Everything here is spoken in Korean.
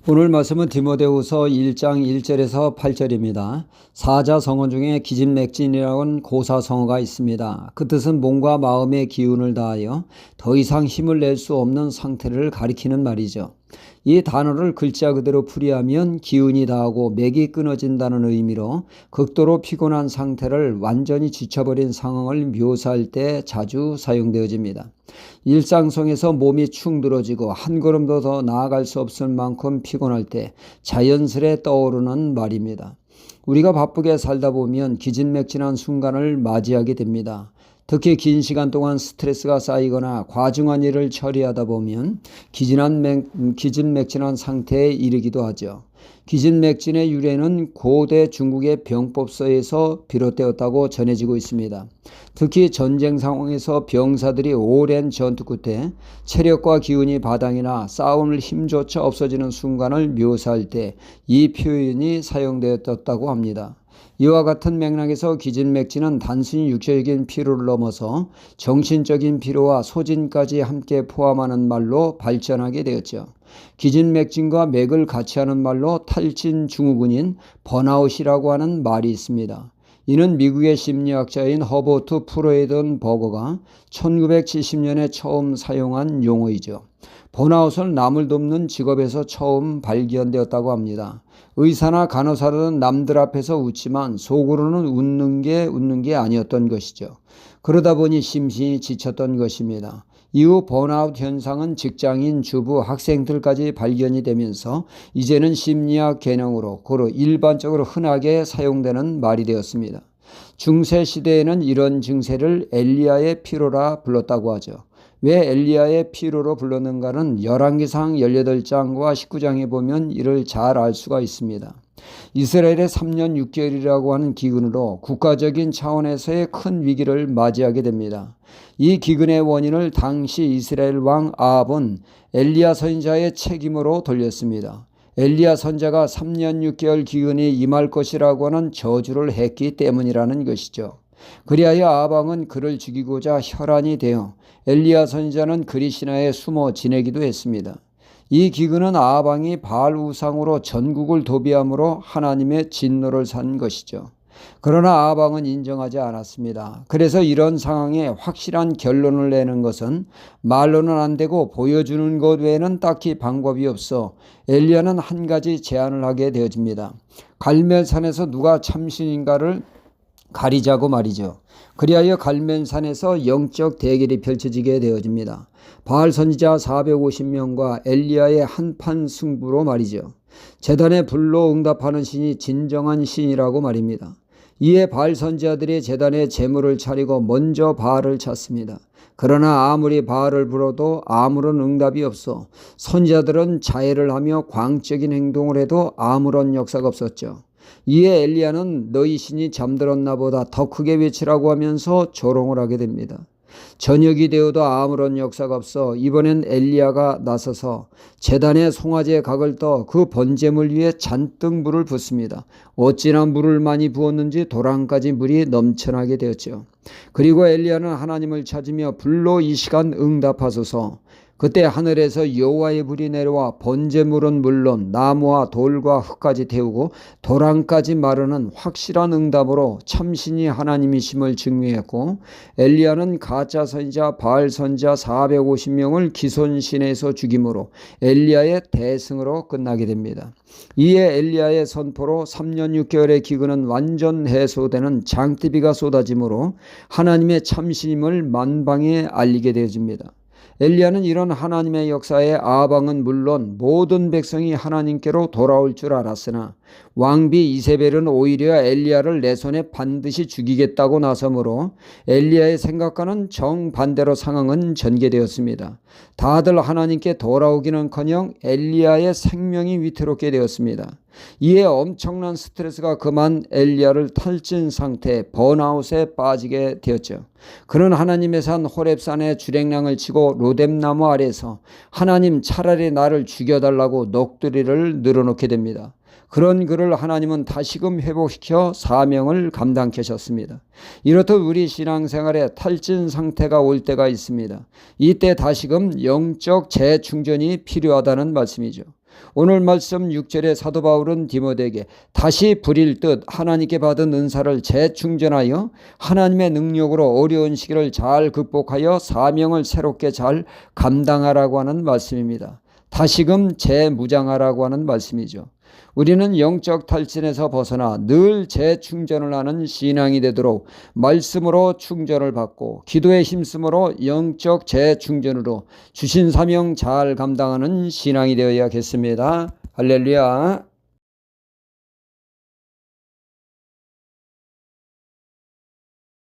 오늘 말씀은 디모데후서 1장 1절에서 8절입니다. 사자성어 중에 기진맥진이라는 고사성어가 있습니다. 그 뜻은 몸과 마음의 기운을 다하여 더 이상 힘을 낼 수 없는 상태를 가리키는 말이죠. 이 단어를 글자 그대로 풀이하면 기운이 다하고 맥이 끊어진다는 의미로 극도로 피곤한 상태를 완전히 지쳐버린 상황을 묘사할 때 자주 사용되어집니다. 일상 속에서 몸이 축 늘어지고 한 걸음도 더 나아갈 수 없을 만큼 피곤할 때 자연스레 떠오르는 말입니다. 우리가 바쁘게 살다 보면 기진맥진한 순간을 맞이하게 됩니다. 특히 긴 시간 동안 스트레스가 쌓이거나 과중한 일을 처리하다 보면 기진맥진한 상태에 이르기도 하죠. 기진맥진의 유래는 고대 중국의 병법서에서 비롯되었다고 전해지고 있습니다. 특히 전쟁 상황에서 병사들이 오랜 전투 끝에 체력과 기운이 바닥이나 싸움을 힘조차 없어지는 순간을 묘사할 때 이 표현이 사용되었다고 합니다. 이와 같은 맥락에서 기진맥진은 단순히 육체적인 피로를 넘어서 정신적인 피로와 소진까지 함께 포함하는 말로 발전하게 되었죠. 기진맥진과 맥을 같이 하는 말로 탈진 증후군인 번아웃이라고 하는 말이 있습니다. 이는 미국의 심리학자인 허버트 프로이든 버거가 1970년에 처음 사용한 용어이죠. 번아웃은 남을 돕는 직업에서 처음 발견되었다고 합니다. 의사나 간호사들은 남들 앞에서 웃지만 속으로는 웃는 게 아니었던 것이죠. 그러다 보니 심신이 지쳤던 것입니다. 이후 번아웃 현상은 직장인, 주부, 학생들까지 발견이 되면서 이제는 심리학 개념으로 고로 일반적으로 흔하게 사용되는 말이 되었습니다. 중세 시대에는 이런 증세를 엘리야의 피로라 불렀다고 하죠. 왜 엘리야의 피로로 불렀는가는 열왕기상 18장과 19장에 보면 이를 잘 알 수가 있습니다. 이스라엘의 3년 6개월이라고 하는 기근으로 국가적인 차원에서의 큰 위기를 맞이하게 됩니다. 이 기근의 원인을 당시 이스라엘 왕 아합은 엘리야 선지자의 책임으로 돌렸습니다. 엘리야 선지자가 3년 6개월 기근이 임할 것이라고 하는 저주를 했기 때문이라는 것이죠. 그리하여 아합 왕은 그를 죽이고자 혈안이 되어 엘리야 선지자는 그리 신하에 숨어 지내기도 했습니다. 이 기근은 아합 왕이 바알 우상으로 전국을 도비함으로 하나님의 진노를 산 것이죠. 그러나 아합 왕은 인정하지 않았습니다. 그래서 이런 상황에 확실한 결론을 내는 것은 말로는 안 되고 보여주는 것 외에는 딱히 방법이 없어 엘리야는 한 가지 제안을 하게 되어집니다. 갈멜산에서 누가 참신인가를 가리자고 말이죠. 그리하여 갈멜산에서 영적 대결이 펼쳐지게 되어집니다. 바알 선지자 450명과 엘리야의 한판 승부로 말이죠. 제단의 불로 응답하는 신이 진정한 신이라고 말입니다. 이에 바알 선지자들이 제단에 제물을 차리고 먼저 바알을 찾습니다. 그러나 아무리 바알을 불어도 아무런 응답이 없어 선지자들은 자해를 하며 광적인 행동을 해도 아무런 역사가 없었죠. 이에 엘리야는 너희 신이 잠들었나 보다 더 크게 외치라고 하면서 조롱을 하게 됩니다. 저녁이 되어도 아무런 역사가 없어 이번엔 엘리야가 나서서 제단에 송아지의 각을 떠 그 번제물 위에 잔뜩 물을 붓습니다. 어찌나 물을 많이 부었는지 도랑까지 물이 넘쳐나게 되었죠. 그리고 엘리야는 하나님을 찾으며 불로 이 시간 응답하소서. 그때 하늘에서 여호와의 불이 내려와 번제물은 물론 나무와 돌과 흙까지 태우고 도랑까지 마르는 확실한 응답으로 참신이 하나님이심을 증명했고 엘리야는 가짜 선지자 바알 선지자 450명을 기손신에서 죽임으로 엘리야의 대승으로 끝나게 됩니다. 이에 엘리야의 선포로 3년 6개월의 기근은 완전 해소되는 장대비가 쏟아지므로 하나님의 참신임을 만방에 알리게 되어집니다. 엘리야는 이런 하나님의 역사에 아합 왕은 물론 모든 백성이 하나님께로 돌아올 줄 알았으나 왕비 이세벨은 오히려 엘리야를 내 손에 반드시 죽이겠다고 나서므로 엘리야의 생각과는 정반대로 상황은 전개되었습니다. 다들 하나님께 돌아오기는커녕 엘리야의 생명이 위태롭게 되었습니다. 이에 엄청난 스트레스가 그만 엘리야를 탈진 상태 번아웃에 빠지게 되었죠. 그는 하나님의 산 호렙산에 주랭랑을 치고 로뎀나무 아래에서 하나님 차라리 나를 죽여달라고 넋두리를 늘어놓게 됩니다. 그런 그를 하나님은 다시금 회복시켜 사명을 감당케 하셨습니다. 이렇듯 우리 신앙생활에 탈진 상태가 올 때가 있습니다. 이때 다시금 영적 재충전이 필요하다는 말씀이죠. 오늘 말씀 6절에 사도 바울은 디모데에게 다시 부릴 듯 하나님께 받은 은사를 재충전하여 하나님의 능력으로 어려운 시기를 잘 극복하여 사명을 새롭게 잘 감당하라고 하는 말씀입니다. 다시금 재무장하라고 하는 말씀이죠. 우리는 영적 탈진에서 벗어나 늘 재충전을 하는 신앙이 되도록 말씀으로 충전을 받고 기도에 힘쓰므로 영적 재충전으로 주신 사명 잘 감당하는 신앙이 되어야겠습니다. 할렐루야.